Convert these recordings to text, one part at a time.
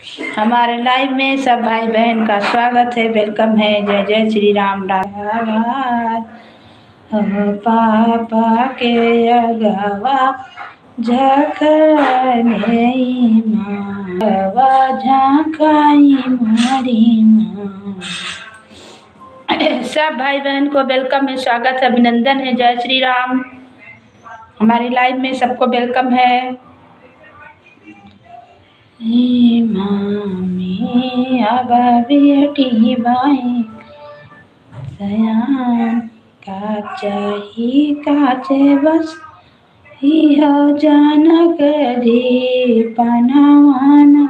हमारे लाइव में सब भाई बहन का स्वागत है, वेलकम है। जय जय श्री राम। पापा के अगवा झखने मावा झांकाई मारी माँ। सब भाई बहन को वेलकम है, स्वागत है, अभिनंदन है। जय श्री राम। हमारी लाइव में सबको वेलकम है। मामी अब बेटी बाई सयान काचे बस हो जानक रे पनवान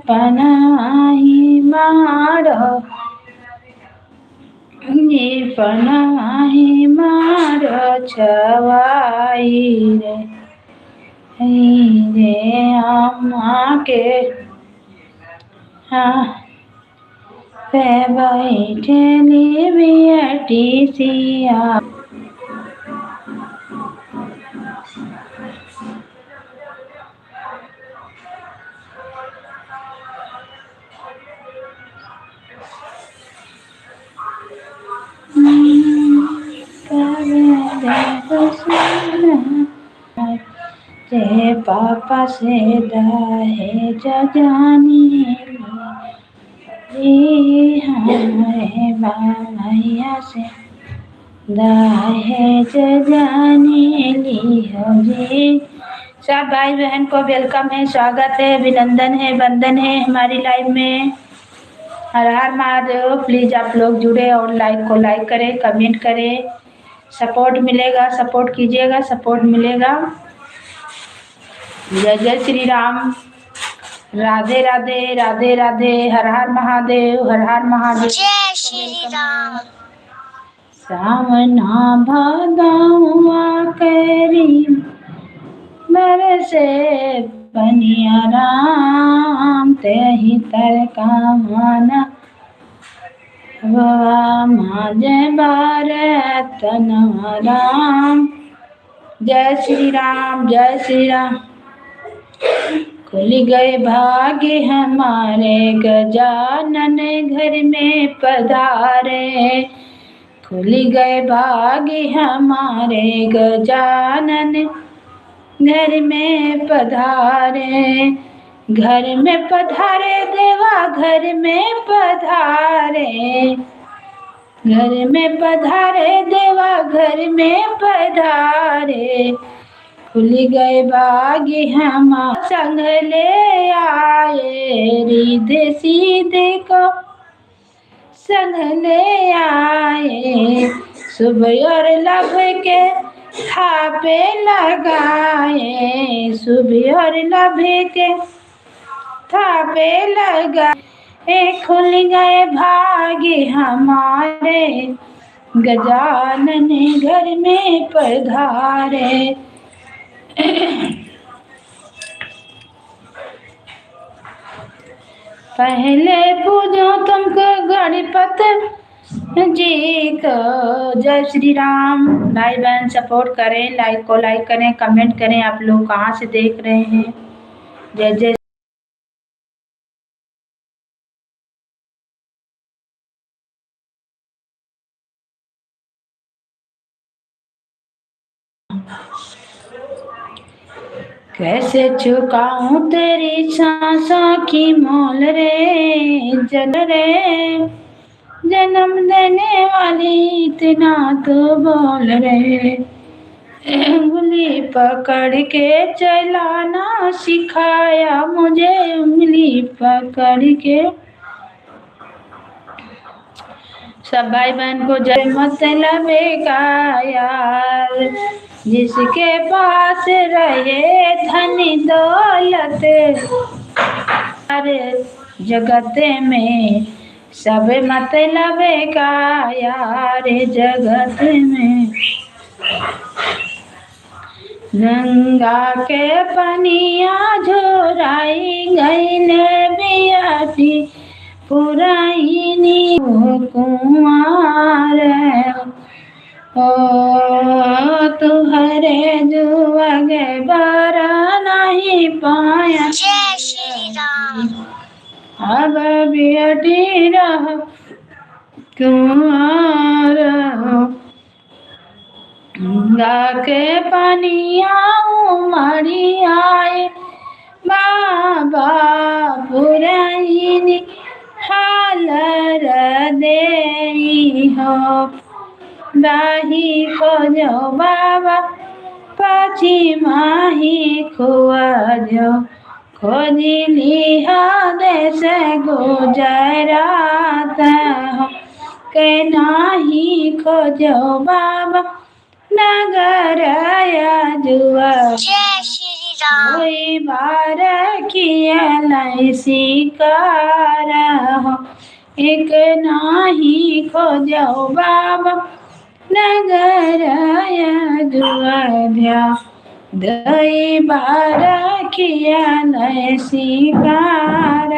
पनाही मारो पनाही मारो छवाई रे अम्मा के पे बैठे बेटी सिया। ते पापा से दाहे जानी हमारे भैया से दाहे जानी ली हो जी। सब भाई बहन को वेलकम है, स्वागत है, अभिनंदन है, वंदन है हमारी लाइव में। हर हर महादेव। प्लीज आप लोग जुड़े और लाइक को लाइक करें, कमेंट करें, सपोर्ट मिलेगा, सपोर्ट कीजिएगा, सपोर्ट मिलेगा। जय जय श्री राम। राधे राधे, राधे राधे, हर हर महादेव, हर हर महादेव। जय श्री राम। सावना भादवा करी बरसे बनिया राम, तेहि तर कामना माजे भारत राम। जय श्री राम, जय श्री राम। खुल गए भाग्य हमारे, गजानन घर में पधारे। खुल गए भाग्य हमारे, गजानन घर में पधारे। घर में पधारे देवा, घर में पधारे। घर में पधारे देवा, घर में पधारे। खुल गए भाग्य हम संग ले आए, रिधे सीधे को संग ले आए। शुभ और लाभ के थापे लगाए, शुभ और लाभ के थापे लगाए। खुल गए भाग्य हमारे, गजानन घर में पधारे। पहले पूजो तुमको गणपत जी को। जय श्री राम। भाई बहन सपोर्ट करें, लाइक को लाइक करें, कमेंट करें। आप लोग कहाँ से देख रहे हैं? जय जय। कैसे चुकाऊं तेरी सांसों की मोल रे, जल रे जन्म देने वाली इतना तो बोल रे। उंगली पकड़ के चलाना सिखाया मुझे, उंगली पकड़ के। सब भाई बहन को जय मतलब का यार, जिसके पास रहे धन दौलत अरे जगत में, सब मतलब का यार जगत में। गंगा के पनिया झोराई गईले बियाती पुरानी कुमार। ओ तुहरे जुआगे बारा नहीं पाया। जय श्री राम। अब बेटी रह कुंवर गंगा के पनिया उमड़ी आए बाबा पुरैनी हालर देई हो दाही खोजो बाबा पाची माही खोजो खोजली देश गुजरात हो के नाही खोजो बाबा नगर जुआ जय श्री राम। कोई बार किया शिकार हो एक नाही खोजो बाबा नगर जुआ दई बार किया शिकार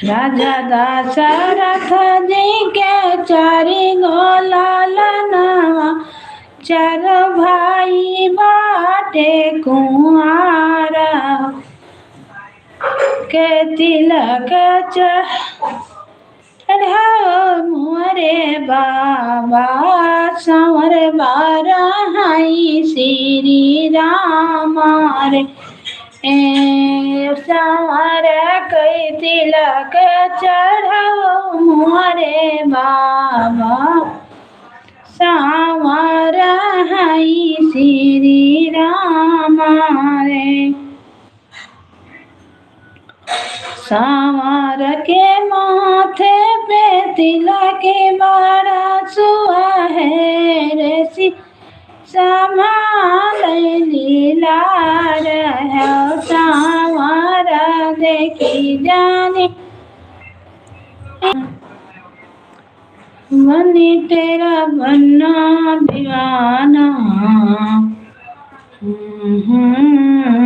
राजा दशरथ जी के चारि गो लालनवा चार भाई बाटे कुंवार के तिलक चढ़ाओ मोरे बाबा संवर बारहाई श्री राम रे संवर कई तिलक चढ़ाओ मोरे बाबा संवर हाई श्री राम रे संवर के माथे पे तिलक बड़ा सुआ है रे समाल लीला है संवर देखी जाने मनी तेरा बनना दीवाना।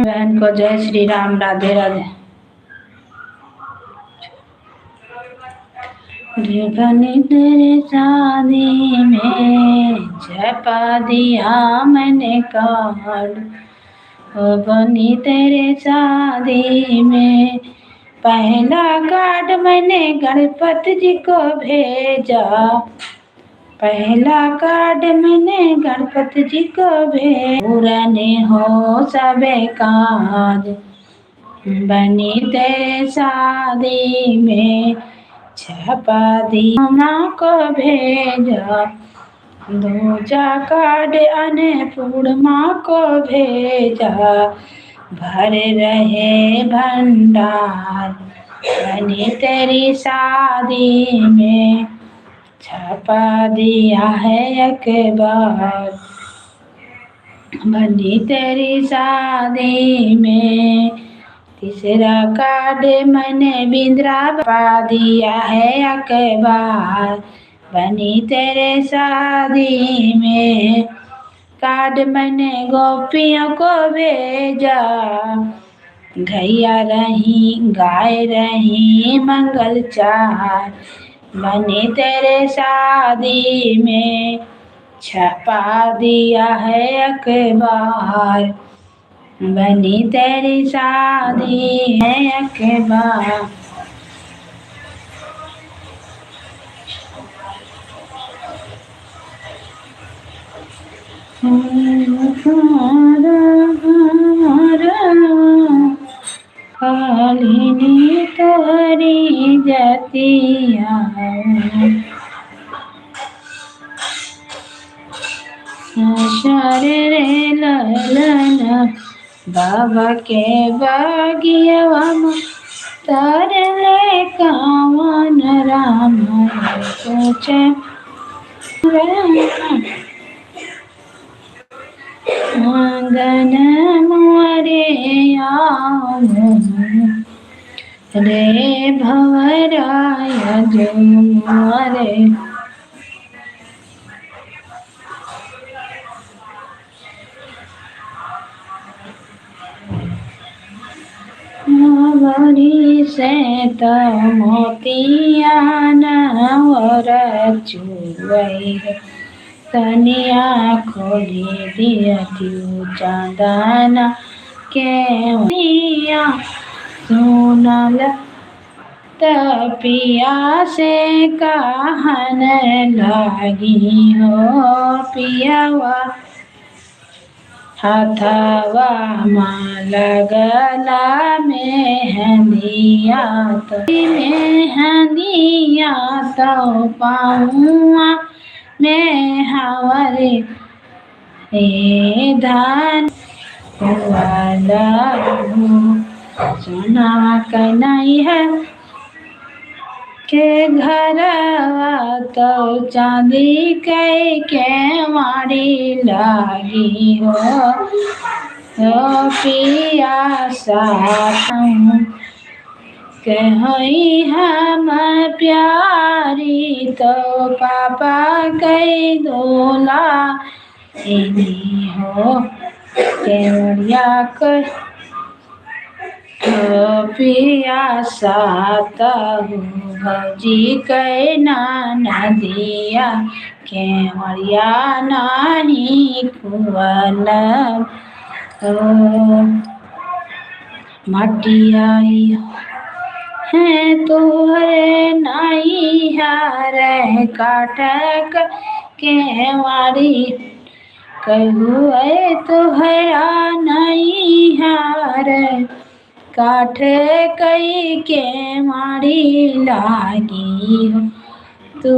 बहन को जय श्री राम, राधे राधे। बनी तेरे शादी में छपा दिया मैंने कार्ड बनी तेरे शादी में पहला कार्ड मैंने गणपति जी को भेजा पहला कार्ड मैंने गणपति जी को भेजा पूरने हो सबे काज बनी तेरे शादी में छपा दिया माँ को भेजा दूजा कार्ड अन्नपूर्णा को भेजा भर रहे भंडार बनी तेरी शादी में छपा दिया है अखबार बनी तेरी शादी में तीसरा कार्ड मैंने बिंद्रा पा दिया है अखबार बनी तेरे शादी में कार्ड मैंने गोपियों को भेजा गैया रही गाय रही मंगल चार बनी तेरे शादी में छपा दिया है अखबार बनी तेरी शादी है अखबार कालिनी तोरी जतिया शरे ललन बाबा के बागिया तरले कावन राम पूछे आंगन मोरे आओ रे भवराय जो मोरे बड़ी से तो मोतिया नवर चुवई तनिया खोली दिया चांदना केवड़िया सुनल पिया से कहन लागी हो पियावा हथवा लगला मेहंदिया तो पाऊआ में हवरे धान वाला सुना कन्हई है के घर तो चांदी के मारी लागी हो पिया साथं कहीं हम प्यारी तो पापा कई दोला इन्हीं हो केवड़िया कर पिया सात भौजी कै नदिया केवड़िया नहीं कुल मटियाई है तोहरे नहीं हार काटक केवड़ी कहुए तोहरा नहीं हार काठ कई के मारी लागी हो तू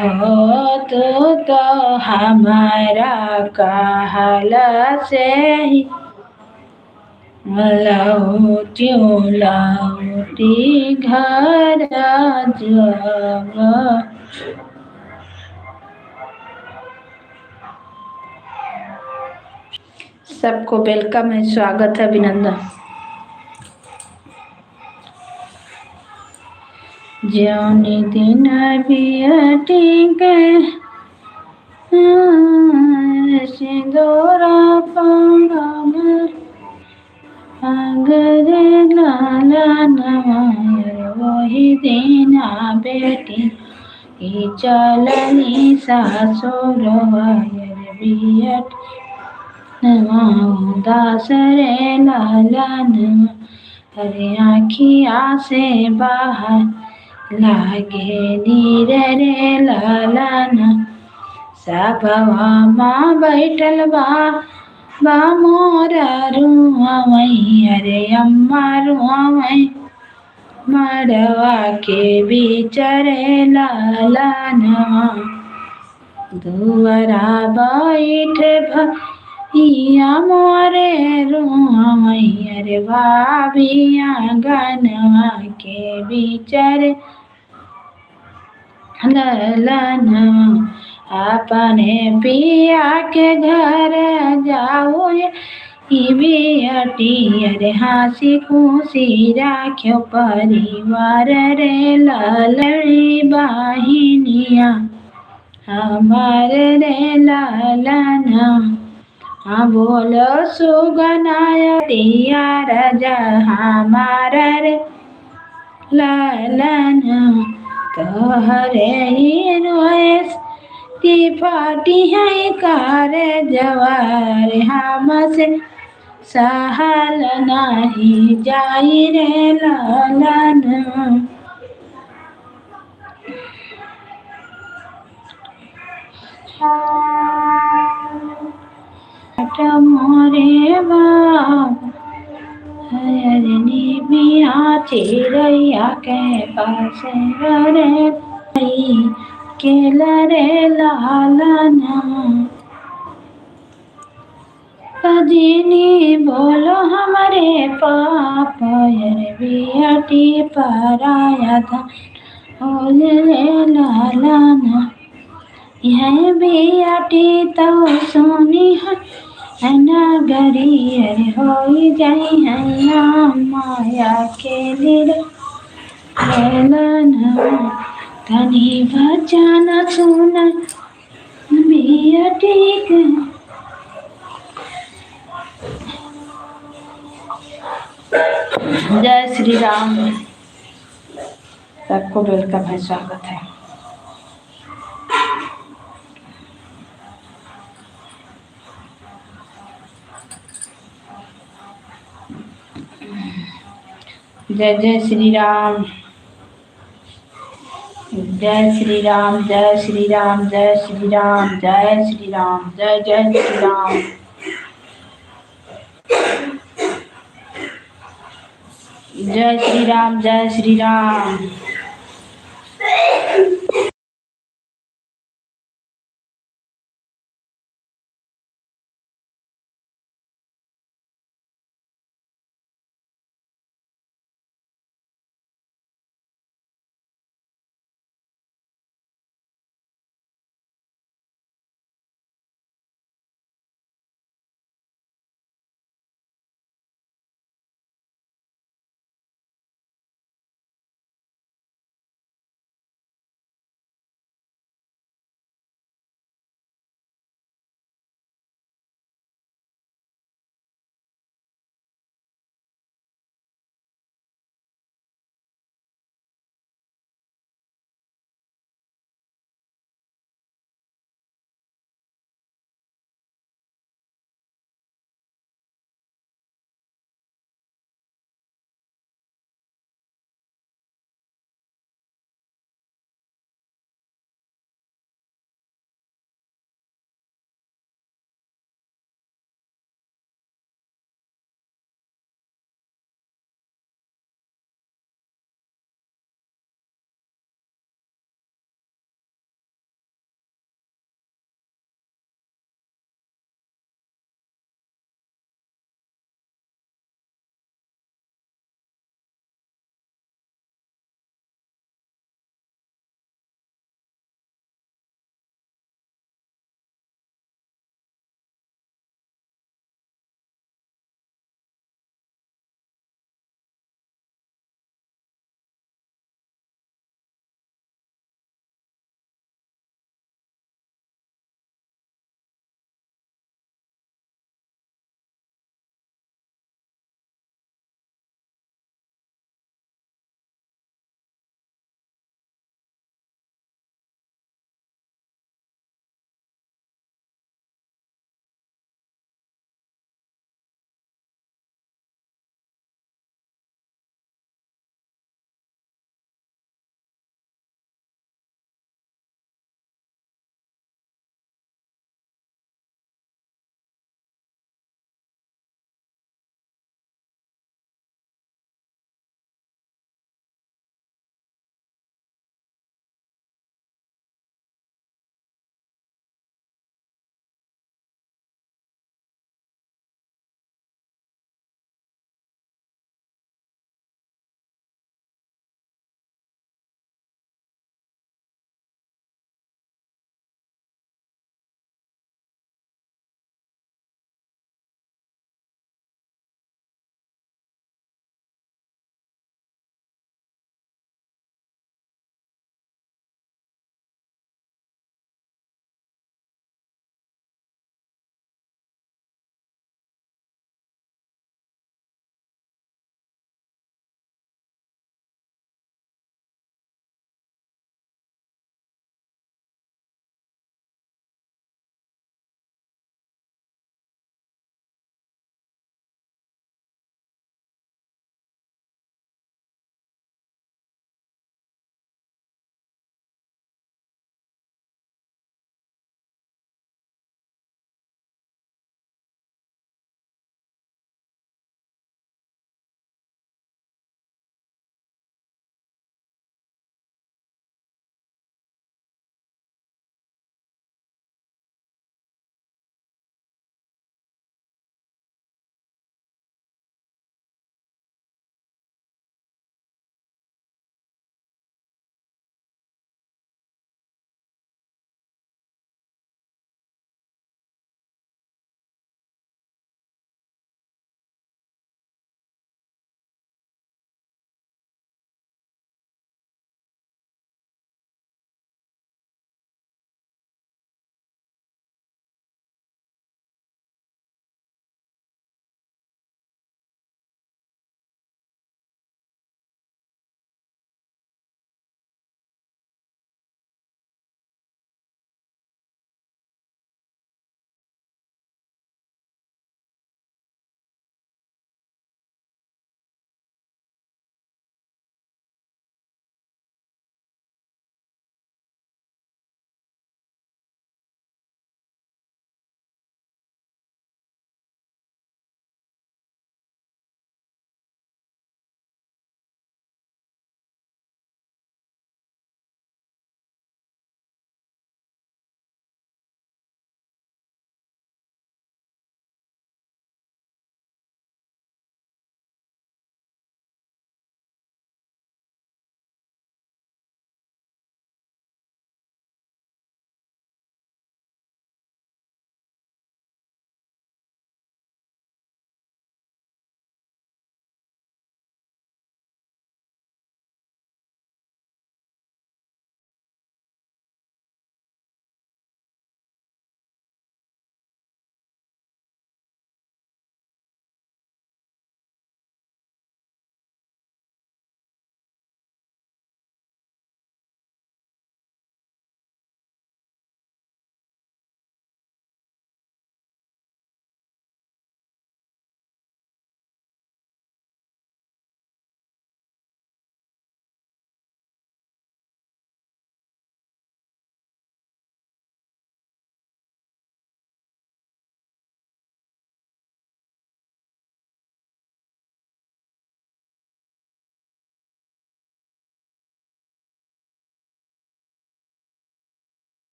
हो तो हमारा कहल से ही लौटी घर जब सबको वेलकम है, स्वागत है, अभिनंदन। जौनी दिन बियटी के सिंदूरा पागम अगरे लाला नवायर वही दिन बेटी की चलनी सासुर वायर बियट दास रे लाला नवा हरे आखिया से बाहर लागे नीर रे लाला न सबवा माँ बैठल बा मोरा रुआवई अरे अम्मा रुआवई मड़वा के बिचरे लाला नवा दुआरा बैठ भैया मोरे रुआवई अरे भाभिया गनवा के बिचरे ललन अपने पिया के घर जाओ बियटी अरे हंसी खुशी राख्यो परिवार रे ललड़ी बाहिनिया हमार रे ललन बोलो सुगनाय दिया राजा हमार रे ललन तोहरे ही रोएस की फाटी है कार जवार हमसे सहल नहीं जाई रे ललन मोरे बाबा हरनी मिया चिड़ैया के पास रे के लरे लालन पदिनी बोलो हमारे पापा रे बियटी पराया था होले लालन यह बियटी तो सोनी है नगरी अरे हो जाई है माया के लिए तनी बचान सुन बियटी के जय श्री राम। सबको वेलकम है, स्वागत है। जय जय श्री राम। जय श्री राम, जय श्री राम, जय श्री राम, जय श्री राम, जय जय श्री राम। जय श्री राम, जय श्री राम।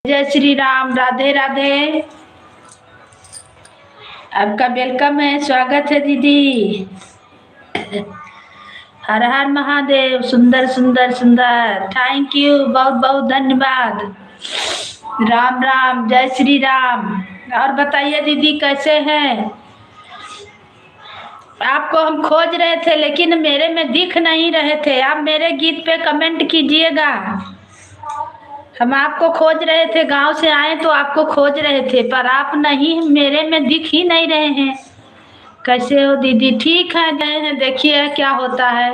जय श्री राम, राधे राधे। आपका वेलकम है, स्वागत है दीदी। हर हर महादेव। सुंदर सुंदर सुंदर, थैंक यू, बहुत बहुत धन्यवाद। राम राम, जय श्री राम। और बताइए दीदी कैसे हैं? आपको हम खोज रहे थे लेकिन मेरे में दिख नहीं रहे थे। आप मेरे गीत पे कमेंट कीजिएगा। हम आपको खोज रहे थे, गांव से आए तो आपको खोज रहे थे, पर आप नहीं, मेरे में दिख ही नहीं रहे हैं। कैसे हो दीदी? ठीक है, गए हैं, देखिए क्या होता है।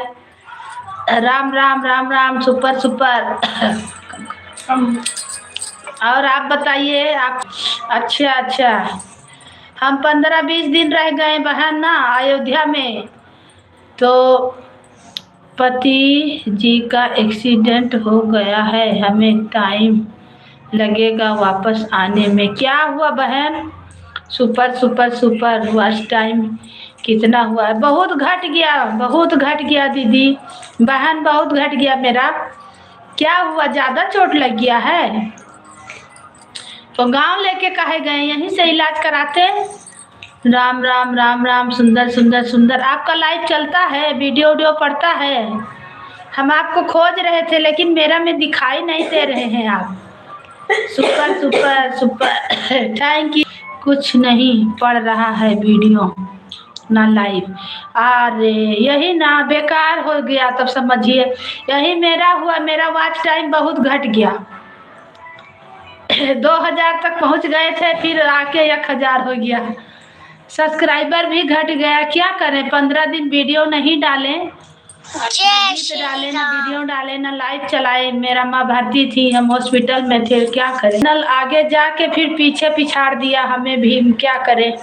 Ram Ram Ram Ram, super super. और आप बताइए आप। अच्छा अच्छा, हम 15-20 दिन रह गए बहन ना अयोध्या में। तो पति जी का एक्सीडेंट हो गया है, हमें टाइम लगेगा वापस आने में। क्या हुआ बहन? Super super super. Watch time कितना हुआ है? बहुत घट गया, बहुत घट गया दीदी बहन, बहुत घट गया मेरा। क्या हुआ, ज्यादा चोट लग गया है? तो गांव लेके काहे गए? यहीं से इलाज कराते। राम राम राम राम, सुंदर सुंदर सुंदर। आपका लाइव चलता है, वीडियो वीडियो पड़ता है? हम आपको खोज रहे थे लेकिन मेरा में दिखाई नहीं दे रहे हैं आप। Super super super, thank you. कुछ नहीं पड़ रहा है वीडियो ना लाइव। अरे यही ना, बेकार हो गया तब समझिए। यही मेरा हुआ, मेरा वॉच टाइम बहुत घट गया। 2000 तक पहुंच गए थे, फिर आके 1000 हो गया। सब्सक्राइबर भी घट गया। क्या करें, 15 दिन वीडियो नहीं डाले, जय गीत श्री डाले ना, राम। वीडियो डाले ना, लाइव चलाए। मेरा माँ भर्ती थी, हम हॉस्पिटल में थे, क्या करें। नल आगे जाके फिर पीछे पिछाड़ दिया हमें भी, क्या करें।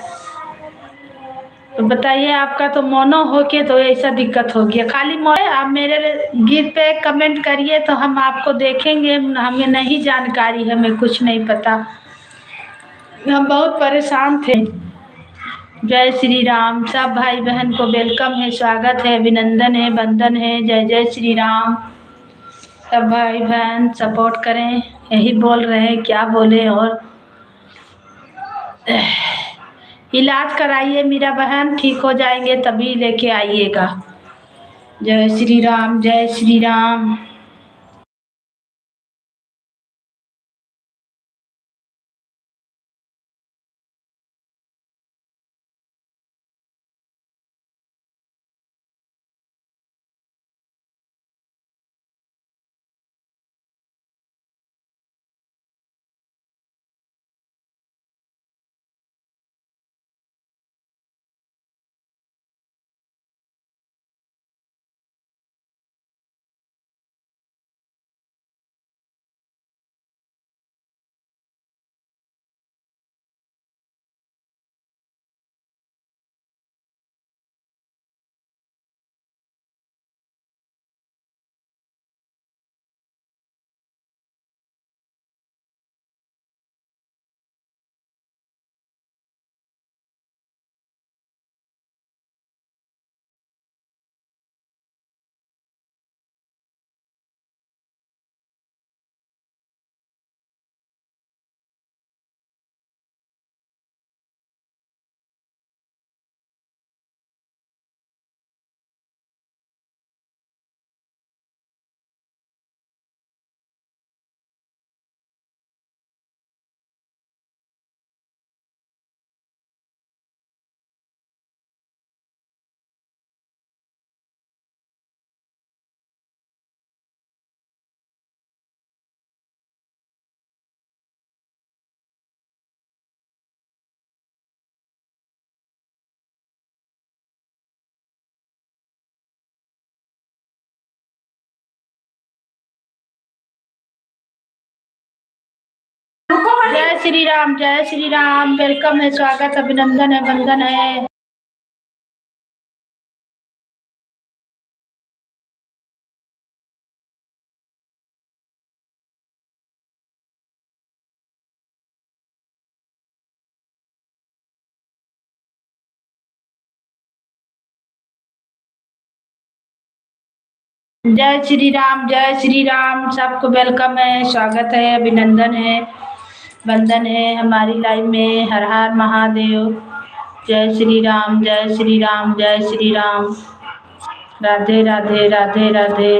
तो बताइए, आपका तो मोनो होके तो ऐसा दिक्कत हो गया। खाली आप मेरे गीत पे कमेंट करिए तो हम आपको देखेंगे। हमें नहीं जानकारी, हमें कुछ नहीं पता, हम बहुत परेशान थे। जय श्री राम। सब भाई बहन को वेलकम है, स्वागत है, अभिनंदन है, वंदन है। जय जय श्री राम। सब भाई बहन सपोर्ट करें, यही बोल रहे हैं, क्या बोले। और इलाज कराइए मीरा बहन, ठीक हो जाएंगे तभी लेके आइएगा। जय श्री राम, जय श्री राम। जय श्री राम, जय श्री राम। वेलकम है, स्वागत, अभिनंदन है, वंदन है। जय श्री राम, जय श्री राम। सबको वेलकम है, स्वागत है, अभिनंदन है। बंधन है हमारी लाइफ में। हर हर महादेव। जय श्री राम, जय श्री राम, जय श्री राम। राधे राधे, राधे राधे।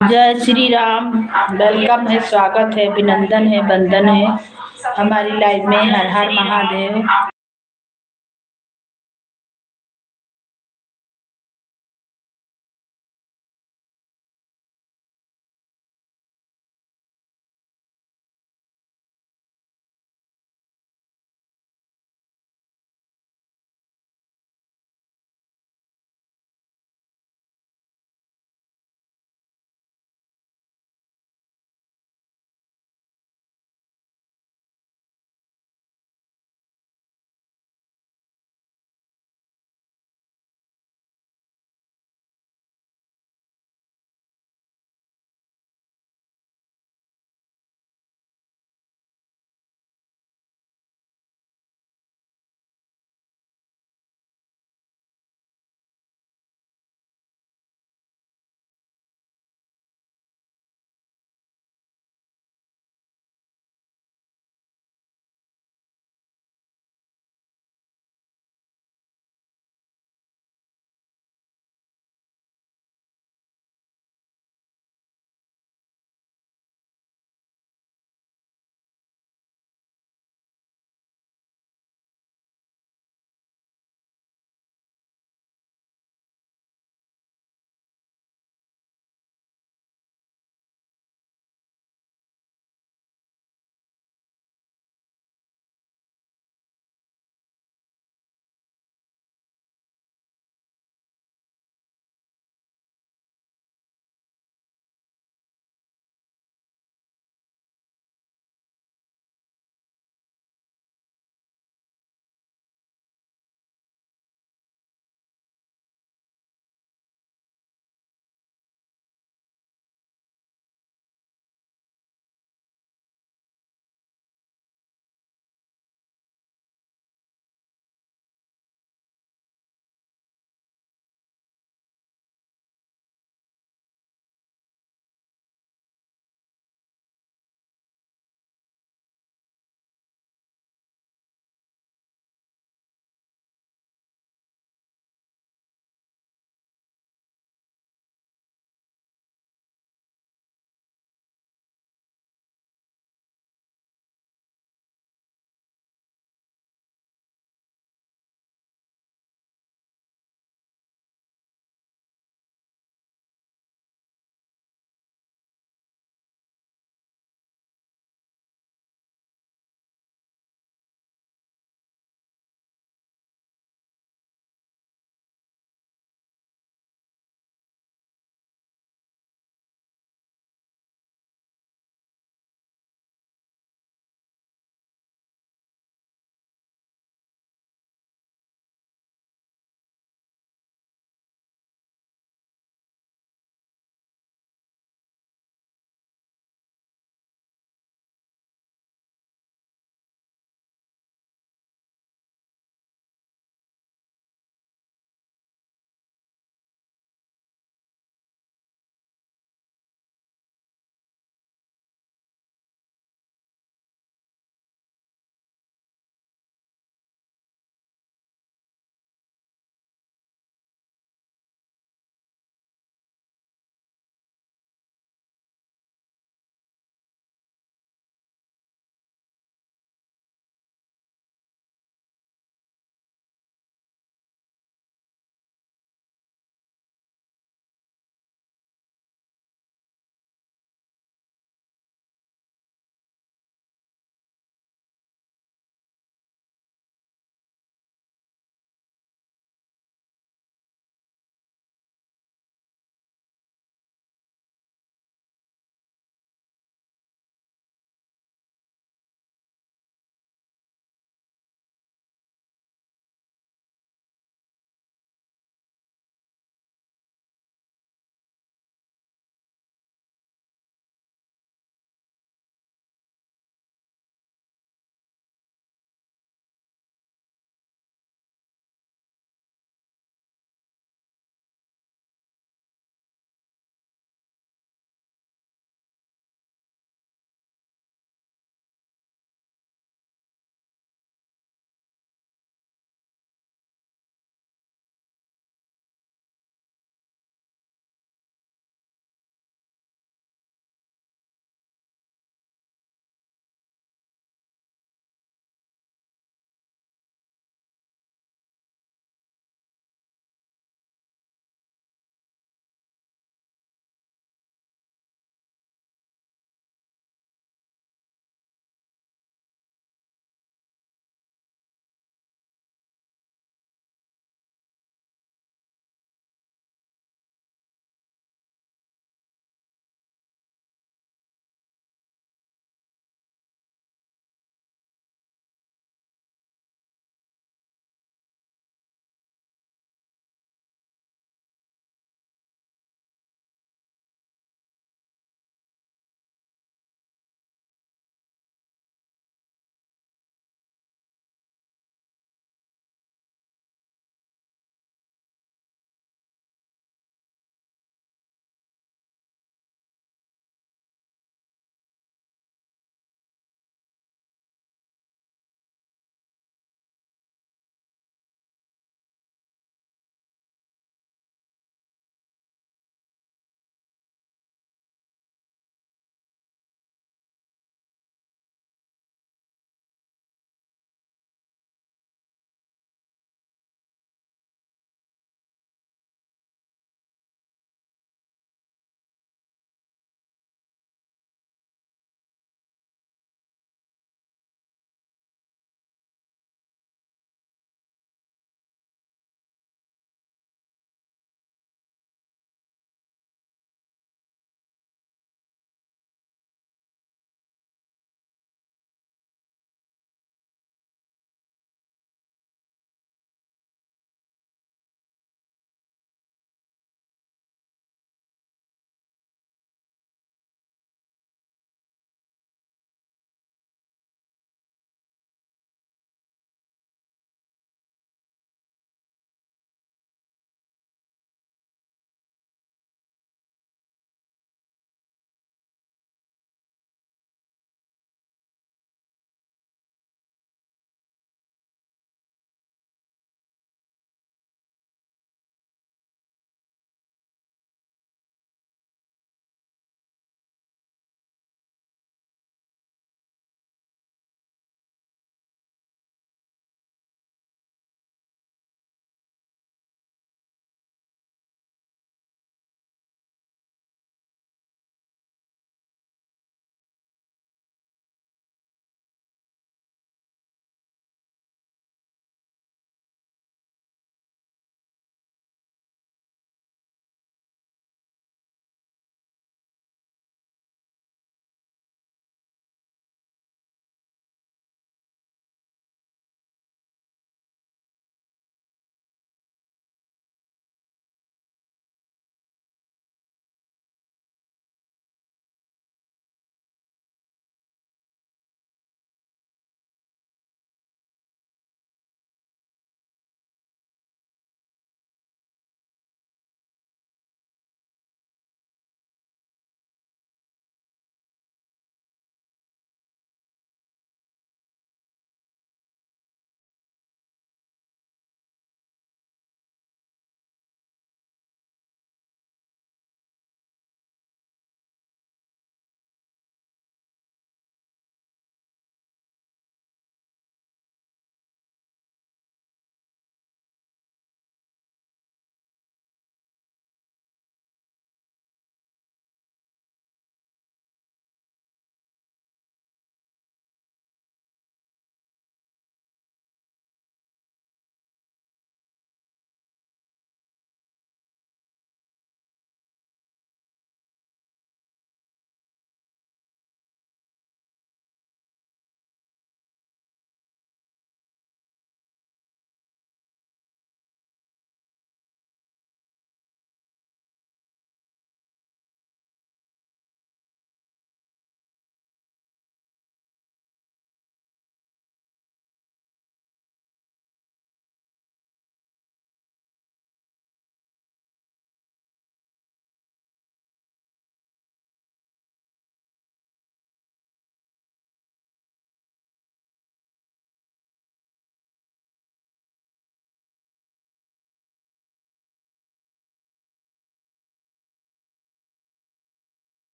जय श्री राम। वेलकम है, स्वागत है, अभिनंदन है, वंदन है हमारी लाइव में। हर हर महादेव।